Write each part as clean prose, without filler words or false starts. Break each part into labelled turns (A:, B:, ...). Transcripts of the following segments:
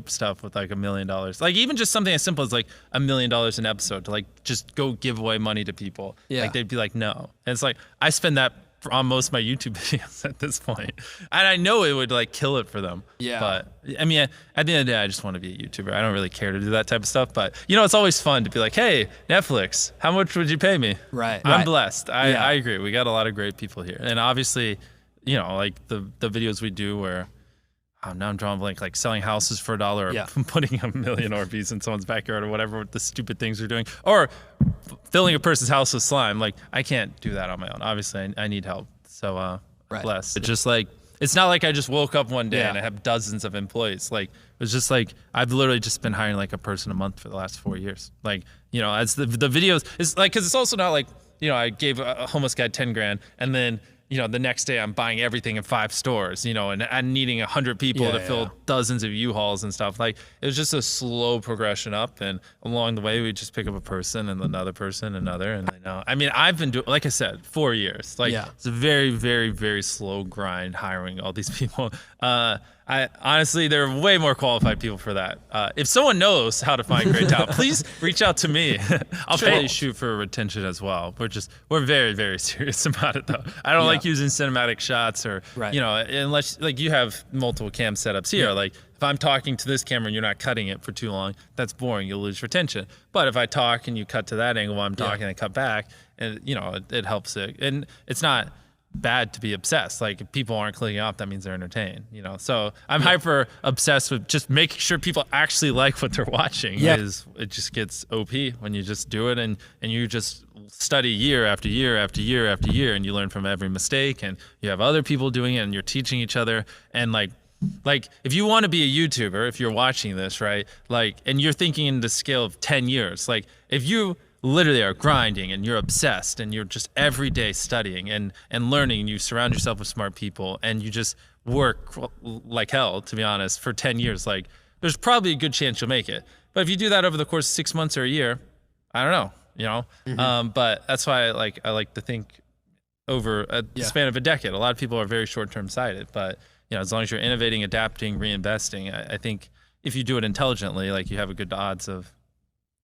A: stuff with like $1 million. Like even just something as simple as like $1 million an episode to like just go give away money to people.
B: Yeah.
A: Like they'd be like, no. And it's like, I spend that on most of my YouTube videos at this point. And I know it would like kill it for them. Yeah. But I mean, at the end of the day, I just want to be a YouTuber. I don't really care to do that type of stuff. But you know, it's always fun to be like, hey, Netflix, how much would you pay me?
B: Right.
A: I'm blessed. I agree. We got a lot of great people here. And obviously, you know, like the videos we do where, now I'm drawing a blank, like selling houses for $1 or putting $1 million Mrbeast in someone's backyard or whatever the stupid things we're doing, or filling a person's house with slime. Like I can't do that on my own. Obviously, I need help. So blessed. It's just like, it's not like I just woke up one day and I have dozens of employees. Like it's just like I've literally just been hiring like a person a month for the last 4 years. Like, you know, as the videos, it's like, because it's also not like, you know, I gave a homeless guy 10 grand and then, you know, the next day I'm buying everything in 5 stores, you know, and needing 100 people to fill dozens of U-Hauls and stuff. Like it was just a slow progression up, and along the way we just pick up a person and another person, another, and I mean, I've been doing, like I said, 4 years. Like it's a very, very, very slow grind hiring all these people. I honestly, there are way more qualified people for that. If someone knows how to find great talent, please reach out to me. I'll probably shoot for retention as well. We're very, very serious about it though. I don't like using cinematic shots or, you know, unless like you have multiple cam setups here. Like if I'm talking to this camera and you're not cutting it for too long, that's boring. You'll lose retention. But if I talk and you cut to that angle while I'm talking and cut back, and you know, it helps it. And it's not bad to be obsessed. Like if people aren't clicking off, that means they're entertained, you know? So I'm hyper obsessed with just making sure people actually like what they're watching. It just gets OP when you just do it and you just study year after year after year after year, and you learn from every mistake, and you have other people doing it and you're teaching each other. And like if you want to be a YouTuber, if you're watching this, right? Like, and you're thinking in the scale of 10 years, like if you literally are grinding and you're obsessed and you're just every day studying and learning, and you surround yourself with smart people and you just work like hell, to be honest, for 10 years, like there's probably a good chance you'll make it. But if you do that over the course of 6 months or a year, I don't know, you know? But that's why I like to think over a span of a decade. A lot of people are very short-term sighted, but you know, as long as you're innovating, adapting, reinvesting, I think if you do it intelligently, like you have a good odds of,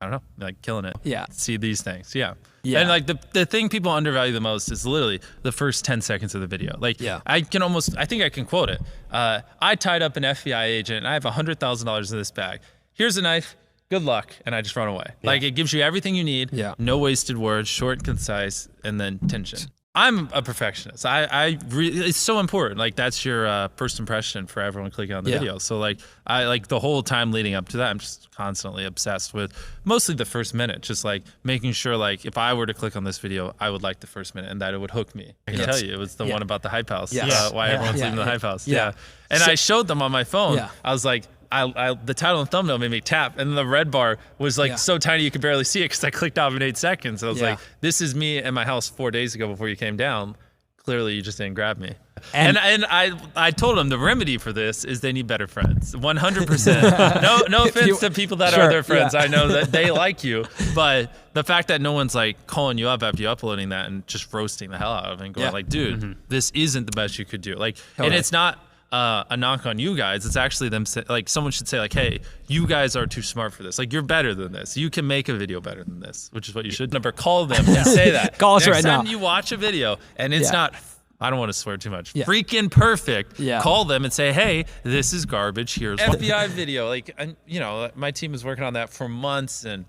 A: I don't know, like killing it. See these things. And like the thing people undervalue the most is literally the first 10 seconds of the video. Like I think I can quote it. I tied up an FBI agent and I have $100,000 in this bag. Here's a knife. Good luck. And I just run away. Like it gives you everything you need. No wasted words, short, concise, and then tension. I'm a perfectionist. It's so important. Like that's your first impression for everyone clicking on the video. So like the whole time leading up to that, I'm just constantly obsessed with mostly the first minute, just like making sure like if I were to click on this video, I would like the first minute and that it would hook me. I can tell you, it was the one about the hype house. Why everyone's leaving the hype house. And I showed them on my phone. I was like, the title and thumbnail made me tap, and the red bar was like so tiny you could barely see it because I clicked off in 8 seconds. I was like, this is me at my house 4 days ago before you came down. Clearly you just didn't grab me. And I told them the remedy for this is they need better friends. 100%. No offense to people that are their friends. I know that they like you, but the fact that no one's like calling you up after you uploading that and just roasting the hell out of it and going like, dude, this isn't the best you could do. Like, and it's not a knock on you guys. It's actually them like someone should say like, hey, you guys are too smart for this. Like you're better than this. You can make a video better than this, which is what you should. Call them and say that.
B: Call us right now.
A: Next time you watch a video and it's not, I don't want to swear too much, freaking perfect, call them and say, hey, this is garbage. Here's FBI video. Like, you know, my team was working on that for months, and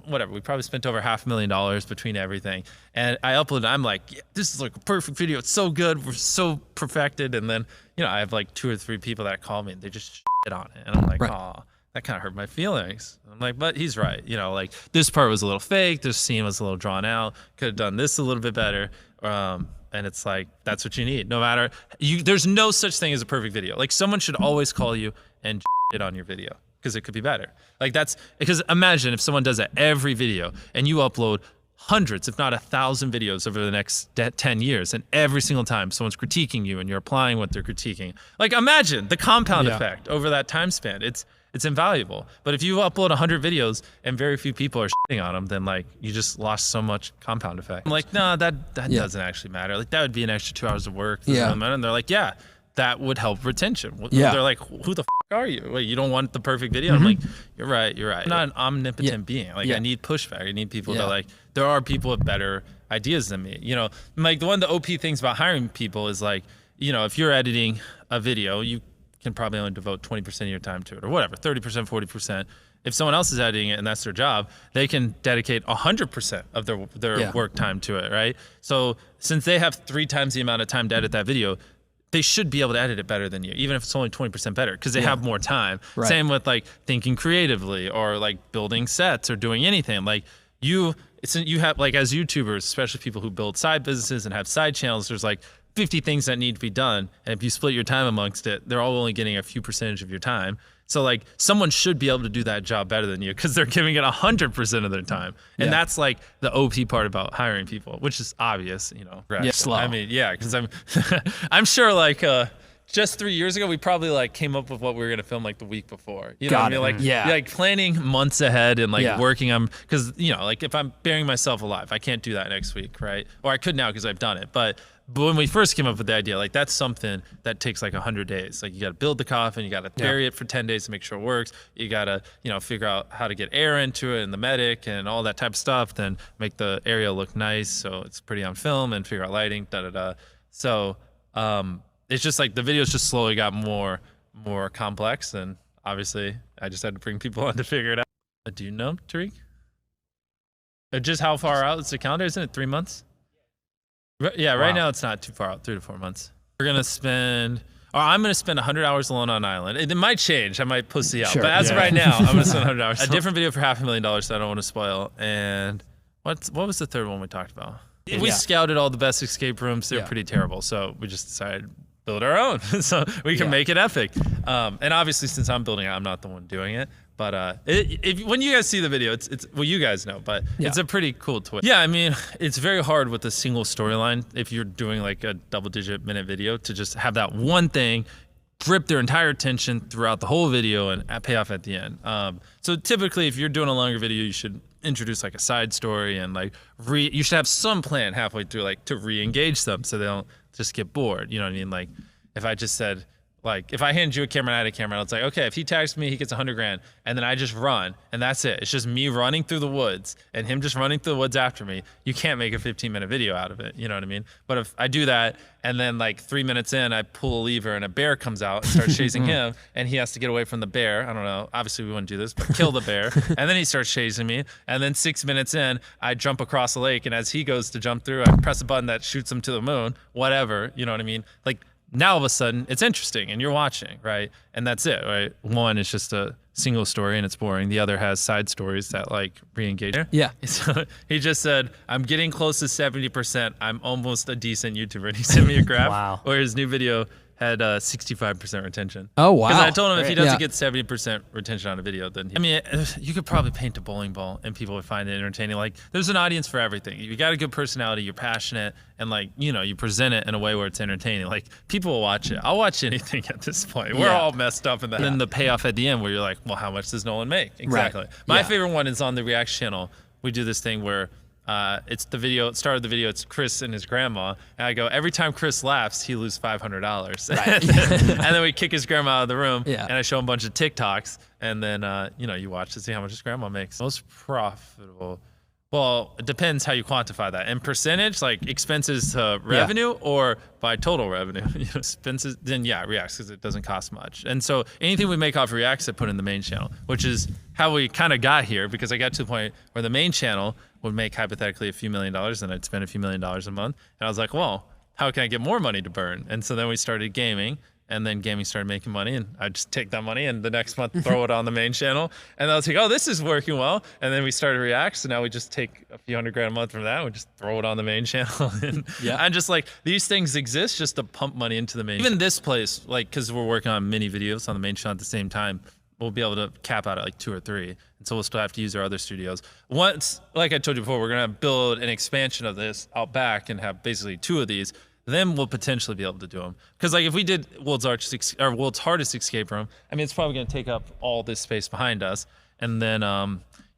A: whatever, we probably spent over $500,000 between everything. And I uploaded, I'm like, this is like a perfect video. It's so good. We're so perfected. And then, you know, I have like 2 or 3 people that call me and they just shit on it. And I'm like, oh, that kind of hurt my feelings. I'm like, but he's right. You know, like this part was a little fake. This scene was a little drawn out. Could have done this a little bit better. And it's like, that's what you need. No matter, there's no such thing as a perfect video. Like someone should always call you and shit on your video, because it could be better. Like because imagine if someone does that every video and you upload hundreds, if not 1,000 videos over the next 10 years, and every single time someone's critiquing you and you're applying what they're critiquing. Like imagine the compound effect over that time span. It's invaluable. But if you upload 100 videos and very few people are shitting on them, then like you just lost so much compound effect. I'm like, no, that doesn't actually matter. Like that would be an extra 2 hours of work. And they're like, yeah, that would help retention. They're like, who the are you? Wait, you don't want the perfect video? I'm like, you're right. I'm not an omnipotent being. Like I need pushback. I need people to like, there are people with better ideas than me. You know, like one of the OP things about hiring people is like, you know, if you're editing a video, you can probably only devote 20% of your time to it or whatever, 30%, 40%. If someone else is editing it and that's their job, they can dedicate 100% of their work time to it, right? So since they have 3 times the amount of time to edit that video, they should be able to edit it better than you, even if it's only 20% better, because they have more time. Right. Same with like thinking creatively or like building sets or doing anything. Like you have like as YouTubers, especially people who build side businesses and have side channels, there's like 50 things that need to be done. And if you split your time amongst it, they're all only getting a few percentage of your time. So like someone should be able to do that job better than you because they're giving it 100% of their time. And that's like the OP part about hiring people, which is obvious, you know.
B: Yeah, slow.
A: I mean, yeah, because I'm sure like just 3 years ago, we probably like came up with what we were gonna film like the week before. You know what I mean? Like like planning months ahead and like working on, because you know, like if I'm burying myself alive, I can't do that next week, right? Or I could now because I've done it, but when we first came up with the idea, like that's something that takes like 100 days. Like you got to build the coffin, you got to bury it for 10 days to make sure it works. You got to, you know, figure out how to get air into it and the medic and all that type of stuff. Then make the area look nice so it's pretty on film and figure out lighting. So it's just like the videos just slowly got more complex, and obviously I just had to bring people on to figure it out. Do you know, Tariq? Just how far out is the calendar? Isn't it 3 months? Yeah, right now it's not too far out, 3 to 4 months. I'm gonna spend 100 hours alone on island. It might change, I might pussy out, but as of right now, I'm gonna spend 100 hours. A different video for $500,000 that I don't want to spoil. And what was the third one we talked about? We scouted all the best escape rooms. They're pretty terrible, so we just decided build our own so we can make it epic. And obviously, since I'm building it, I'm not the one doing it. But when you guys see the video, it's well, you guys know, but it's a pretty cool twist. Yeah, I mean, it's very hard with a single storyline if you're doing like a double-digit minute video to just have that one thing grip their entire attention throughout the whole video and pay off at the end. So typically, if you're doing a longer video, you should introduce like a side story and like you should have some plan halfway through, like to re-engage them so they don't just get bored. You know what I mean? Like if I just said, like, if I hand you a camera and I had a camera, it's like, okay, if he tags me, he gets 100 grand, and then I just run, and that's it. It's just me running through the woods, and him just running through the woods after me. You can't make a 15-minute video out of it, you know what I mean? But if I do that, and then like 3 minutes in, I pull a lever, and a bear comes out and starts chasing him, and he has to get away from the bear. I don't know, obviously we wouldn't do this, but kill the bear, and then he starts chasing me, and then 6 minutes in, I jump across the lake, and as he goes to jump through, I press a button that shoots him to the moon, whatever, you know what I mean? Like, now all of a sudden it's interesting and you're watching, right? And that's it, right? One is just a single story and it's boring. The other has side stories that like re-engage.
B: Yeah.
A: So he just said, I'm getting close to 70%. I'm almost a decent YouTuber. And he sent me a graph where his new video had 65% retention.
B: Oh, wow.
A: Because I told him if he doesn't get 70% retention on a video, then I mean, you could probably paint a bowling ball and people would find it entertaining. Like, there's an audience for everything. You got a good personality, you're passionate, and like, you know, you present it in a way where it's entertaining. Like, people will watch it. I'll watch anything at this point. We're all messed up in that. And then the payoff at the end where you're like, well, how much does Nolan make? Exactly. Right. My favorite one is on the React channel. We do this thing where it's the video, start of the video, it's Chris and his grandma. And I go, every time Chris laughs, he loses $500. Right. And then we kick his grandma out of the room. And I show him a bunch of TikToks. And then, you know, you watch to see how much his grandma makes. Most profitable. Well, it depends how you quantify that. In percentage, like expenses to revenue or by total revenue. You know, expenses, then Reacts, because it doesn't cost much. And so anything we make off Reacts, I put in the main channel, which is how we kind of got here, because I got to the point where the main channel would make hypothetically a few $1 million and I'd spend a few $1 million a month. And I was like, well, how can I get more money to burn? And so then we started gaming. And then gaming started making money, and I'd just take that money and the next month throw it on the main channel. And I was like, oh, this is working well. And then we started React, so now we just take a few $100 grand a month from that and we just throw it on the main channel. And I'm just like, these things exist just to pump money into the main channel. Even this place, like, because we're working on mini videos on the main channel at the same time, we'll be able to cap out at like 2 or 3. And so we'll still have to use our other studios. Once, like I told you before, we're gonna build an expansion of this out back and have basically 2 of these. Then we'll potentially be able to do them. Because like if we did world's hardest escape room, I mean, it's probably gonna take up all this space behind us. And then,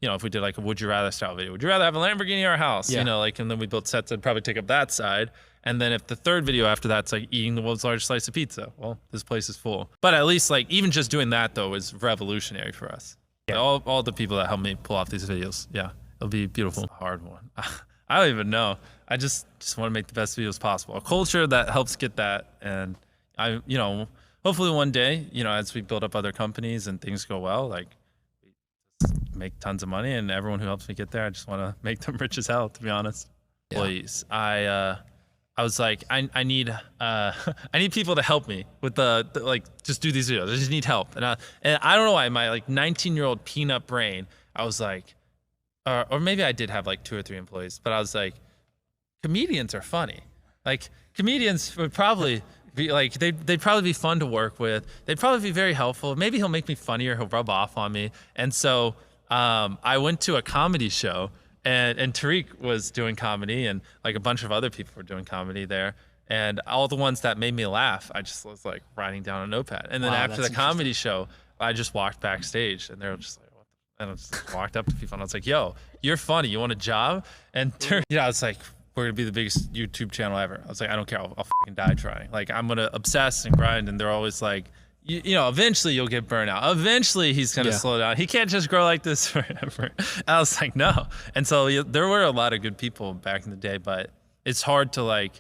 A: you know, if we did like a would you rather style video, would you rather have a Lamborghini or a house? You know, like, and then we built sets that'd probably take up that side. And then if the third video after that's like eating the world's largest slice of pizza, well, this place is full. But at least like even just doing that though is revolutionary for us. Yeah. All the people that help me pull off these videos, yeah, it'll be beautiful. It's a hard one. I don't even know. I just want to make the best videos possible. A culture that helps get that, and hopefully one day, as we build up other companies and things go well, like make tons of money, and everyone who helps me get there, I just want to make them rich as hell, to be honest. Yeah. Please, I was like, I need people to help me with the like just do these videos. I just need help, and I don't know why my like 19-year-old peanut brain, I was like, or maybe I did have like 2 or 3 employees, but I was like, comedians are funny. Like comedians would probably be like they'd probably be fun to work with. They'd probably be very helpful. Maybe he'll make me funnier. He'll rub off on me. And so I went to a comedy show, and Tariq was doing comedy, and like a bunch of other people were doing comedy there. And all the ones that made me laugh, I just was like writing down a notepad. And then after the comedy show, I just walked backstage, and they were just like, what the? And I just walked up to people, and I was like, yo, you're funny. You want a job? And I was like, we're gonna be the biggest YouTube channel ever. I was like, I don't care. I'll fucking die trying. Like, I'm gonna obsess and grind. And they're always like, eventually you'll get burnt out. Eventually he's gonna slow down. He can't just grow like this forever. And I was like, no. And so there were a lot of good people back in the day, but it's hard to like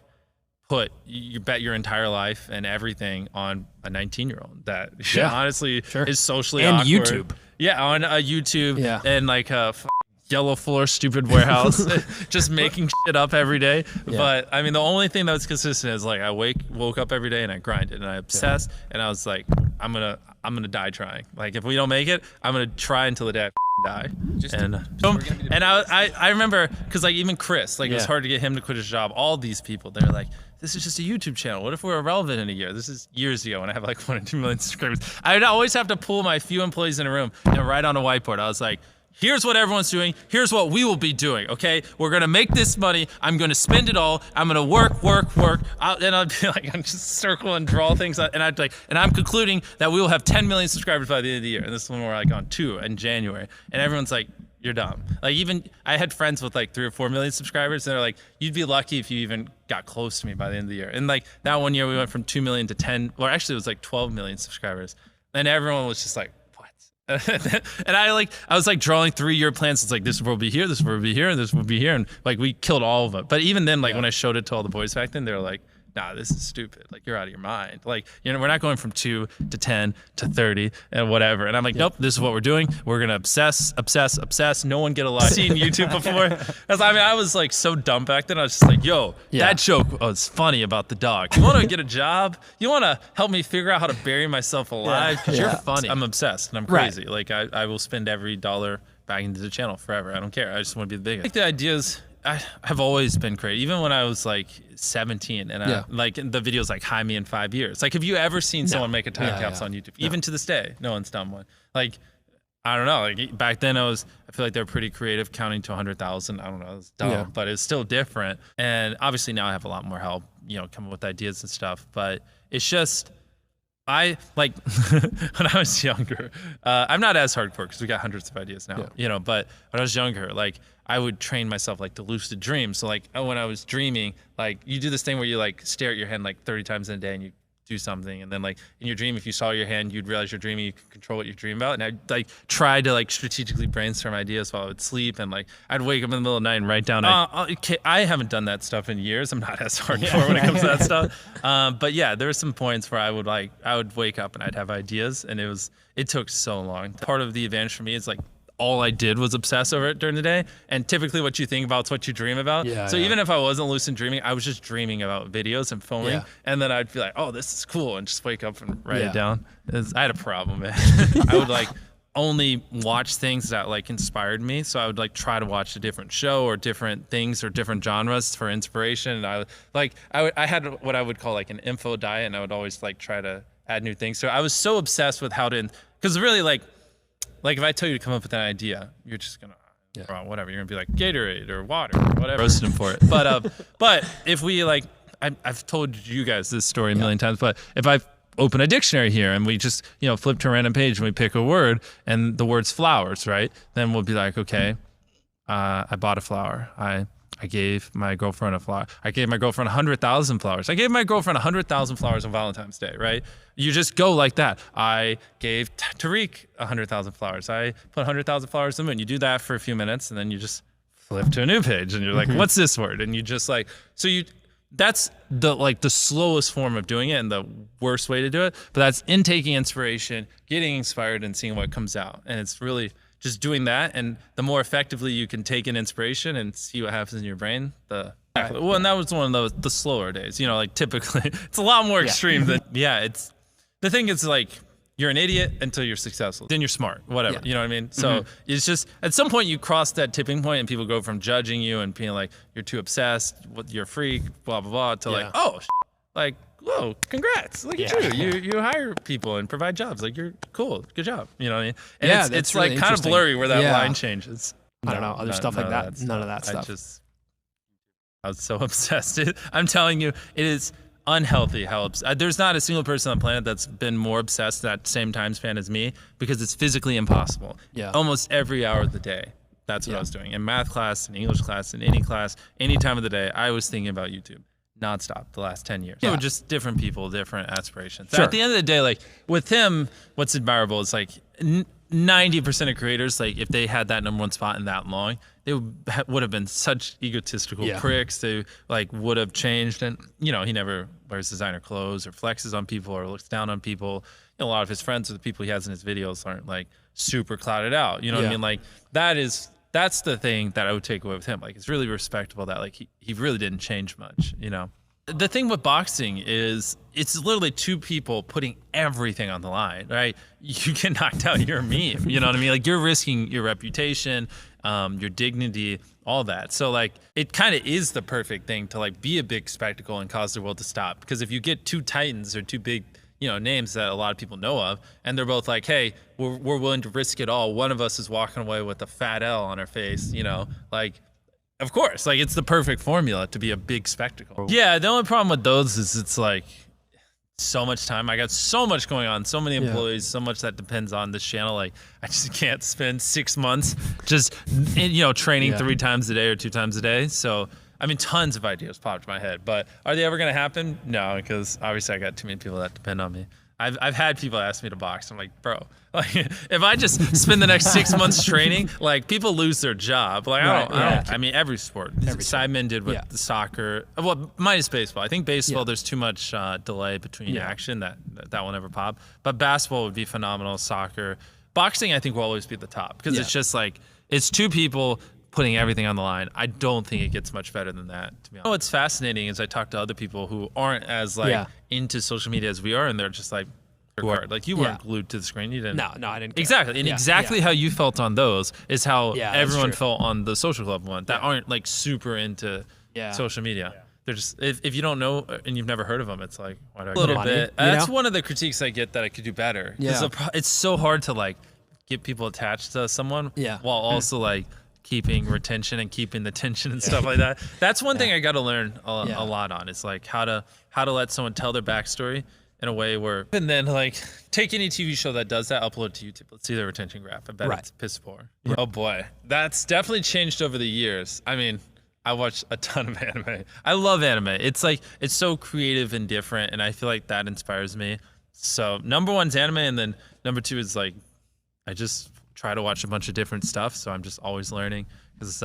A: you bet your entire life and everything on a 19-year-old that honestly is socially
B: and
A: awkward.
B: YouTube.
A: Yeah, on YouTube and like a yellow floor stupid warehouse, just making shit up every day. But I mean, the only thing that was consistent is like I woke up every day and I grinded and I obsessed, and I was like, I'm gonna die trying. Like if we don't make it, I'm gonna try until the day I die. I remember because like even Chris, like it was hard to get him to quit his job. All these people, they're like, this is just a YouTube channel. What if we're irrelevant in a year? This is years ago when I have like 1 or 2 million subscribers. I'd always have to pull my few employees in a room and write on a whiteboard. I was like, here's what everyone's doing. Here's what we will be doing, okay? We're gonna make this money. I'm gonna spend it all. I'm gonna work. And I'd be like, I'm just circle and draw things. And I'm concluding that we will have 10 million subscribers by the end of the year. And this is when we're like on 2 in January. And everyone's like, you're dumb. Like even I had friends with like 3 or 4 million subscribers, and they're like, you'd be lucky if you even got close to me by the end of the year. And like that one year we went from 2 million to 10, or actually it was like 12 million subscribers. And everyone was just like, and I was like drawing 3-year plans. It's like, this will be here, this will be here, and this will be here. And like, we killed all of them. But even then, like when I showed it to all the boys back then, they were like, nah, this is stupid. Like you're out of your mind. Like, we're not going from 2 to 10 to 30 and whatever. And I'm like, nope, this is what we're doing. We're going to obsess. No one get a lot. Seen YouTube before. I was like so dumb back then. I was just like, yo, that joke was funny about the dog. You want to get a job? You want to help me figure out how to bury myself alive? Because you're funny. I'm obsessed and I'm crazy. Like I will spend every dollar back into the channel forever. I don't care. I just want to be the biggest. I think the ideas, I have always been creative. Even when I was like 17 and I, like the videos like High Me in 5 years. Like have you ever seen someone make a time capsule on YouTube? Even to this day, no one's done one. Like, I don't know. Like back then I feel like they're pretty creative, counting to 100,000. I don't know. It's dumb, but it's still different. And obviously now I have a lot more help, coming with ideas and stuff, but it's just, I like when I was younger, I'm not as hardcore because we got hundreds of ideas now, but when I was younger, like I would train myself like to lucid dream. So like when I was dreaming, like you do this thing where you like stare at your hand like 30 times in a day and you do something, and then like in your dream, if you saw your hand, you'd realize you're dreaming, you could control what you dream about. And I'd like try to like strategically brainstorm ideas while I would sleep, and like I'd wake up in the middle of the night and write down. I haven't done that stuff in years. I'm not as hardcore when it comes to that stuff. But yeah, there were some points where I would wake up and I'd have ideas, and it took so long. Part of the advantage for me is like all I did was obsess over it during the day. And typically what you think about is what you dream about. So even if I wasn't lucid dreaming, I was just dreaming about videos and filming. And then I'd be like, oh, this is cool. And just wake up and write it down. I had a problem, man. I would like only watch things that like inspired me. So I would like try to watch a different show or different things or different genres for inspiration. And I had what I would call like an info diet, and I would always like try to add new things. So I was so obsessed with how to, because really like if I tell you to come up with an idea, you're just gonna whatever. You're gonna be like Gatorade or water or whatever. Roasted him for it. But if we like, I've told you guys this story a million times. But if I open a dictionary here and we just flip to a random page and we pick a word and the word's flowers, right? Then we'll be like, okay, I bought a flower. I I gave my girlfriend a flower. I gave my girlfriend 100,000 flowers. I gave my girlfriend 100,000 flowers on Valentine's Day, right? You just go like that. I gave Tariq 100,000 flowers. I put 100,000 flowers in the moon. You do that for a few minutes, and then you just flip to a new page, and you're like, what's this word? And you just like, that's the slowest form of doing it and the worst way to do it. But that's in taking inspiration, getting inspired, and seeing what comes out. And it's really just doing that. And the more effectively you can take an inspiration and see what happens in your brain, and that was one of the slower days. Like typically, it's a lot more extreme than it's the thing is like. You're an idiot until you're successful. Then you're smart, whatever. Yeah. You know what I mean? So it's just, at some point you cross that tipping point and people go from judging you and being like, you're too obsessed, you're a freak, blah, blah, blah, to like, oh, like, whoa, congrats. Look at you. You hire people and provide jobs. Like, you're cool. Good job. You know what I mean? And it's really like kind of blurry where that line changes.
B: I don't know. Other stuff like that. None of that stuff.
A: I was so obsessed. I'm telling you, it is unhealthy how there's not a single person on the planet that's been more obsessed that same time span as me, because it's physically impossible. Almost every hour of the day, that's what I was doing. In math class, in English class, in any time of the day, I was thinking about YouTube nonstop the last 10 years. So just different people, different aspirations. At the end of the day, like with him, what's admirable is like 90% of creators, like if they had that #1 spot in that long, they would have been such egotistical pricks. They like would have changed, and he never wears designer clothes or flexes on people or looks down on people. A lot of his friends or the people he has in his videos aren't like super clouded out. You know what I mean? Like that's the thing that I would take away with him. Like it's really respectable that like he really didn't change much. The thing with boxing is it's literally two people putting everything on the line, right? You get knocked out, you're a meme. You know what I mean? Like you're risking your reputation, your dignity, all that. So like it kind of is the perfect thing to like be a big spectacle and cause the world to stop. Because if you get two titans or two big, names that a lot of people know of, and they're both like, hey, we're willing to risk it all. One of us is walking away with a fat L on our face, like. Of course, like it's the perfect formula to be a big spectacle. Yeah, the only problem with those is it's like so much time. I got so much going on, so many employees, so much that depends on this channel. Like I just can't spend 6 months just training 3 times a day or 2 times a day. So I mean, tons of ideas popped in my head, but are they ever gonna happen? No, because obviously I got too many people that depend on me. I've had people ask me to box. I'm like, bro, like if I just spend the next 6 months training, like people lose their job. Like I mean, every sport. Sidemen did with the soccer. Well, minus baseball. I think baseball there's too much delay between action that will never pop. But basketball would be phenomenal. Soccer, boxing, I think will always be at the top because it's just like it's two people putting everything on the line. I don't think it gets much better than that, to be honest. What's fascinating is I talk to other people who aren't as like into social media as we are, and they're just like, like you weren't glued to the screen. You didn't.
B: No, I didn't.
A: Exactly, and exactly how you felt on those is how everyone felt on the social club one that aren't like super into social media. They're just if you don't know and you've never heard of them, it's like why do I a little bit. That's one of the critiques I get that I could do better. It's so hard to like get people attached to someone while also like keeping retention and keeping the tension and stuff like that. That's one thing I got to learn a lot on. It's like how to let someone tell their backstory in a way where, and then like take any TV show that does that, upload it to YouTube. Let's see the retention graph. I bet it's piss poor. Oh boy, that's definitely changed over the years. I mean, I watch a ton of anime. I love anime. It's like it's so creative and different, and I feel like that inspires me. So #1's anime, and then #2 is like I just try to watch a bunch of different stuff, so I'm just always learning because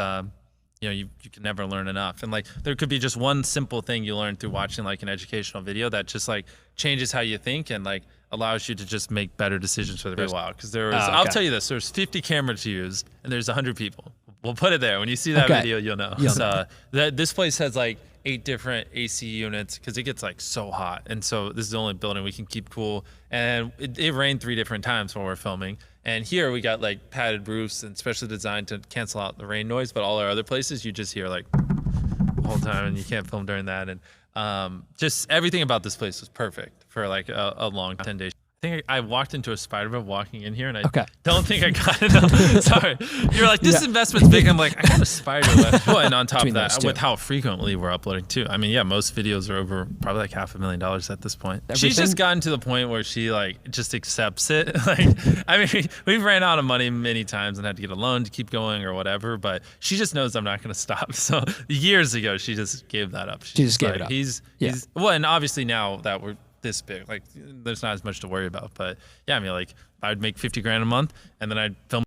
A: you can never learn enough. And like there could be just one simple thing you learn through watching like an educational video that just like changes how you think and like allows you to just make better decisions for the rest. Wow, because there was I'll tell you this, there's 50 cameras to use and there's 100 people. We'll put it there. When you see that video, you'll know. This place has like 8 different AC units because it gets like so hot, and so this is the only building we can keep cool. And it rained 3 different times when we're filming. And here we got like padded roofs and specially designed to cancel out the rain noise. But all our other places, you just hear like the whole time, and you can't film during that. And just everything about this place was perfect for like a long 10 days. think I walked into a spider web walking in here, and I don't think I got it. Sorry. You're like, this investment's big. I'm like, I got a spider web. Well, and on top of that, with how frequently we're uploading too. I mean, yeah, most videos are over probably like $500,000 at this point. She's just gotten to the point where she like just accepts it. Like, I mean, we've ran out of money many times and had to get a loan to keep going or whatever, but she just knows I'm not going to stop. So years ago, she just gave that up.
B: She just gave it up.
A: He's well, and obviously now that we're this big, like there's not as much to worry about. But yeah, I mean, like I would make 50 grand a month, and then I'd film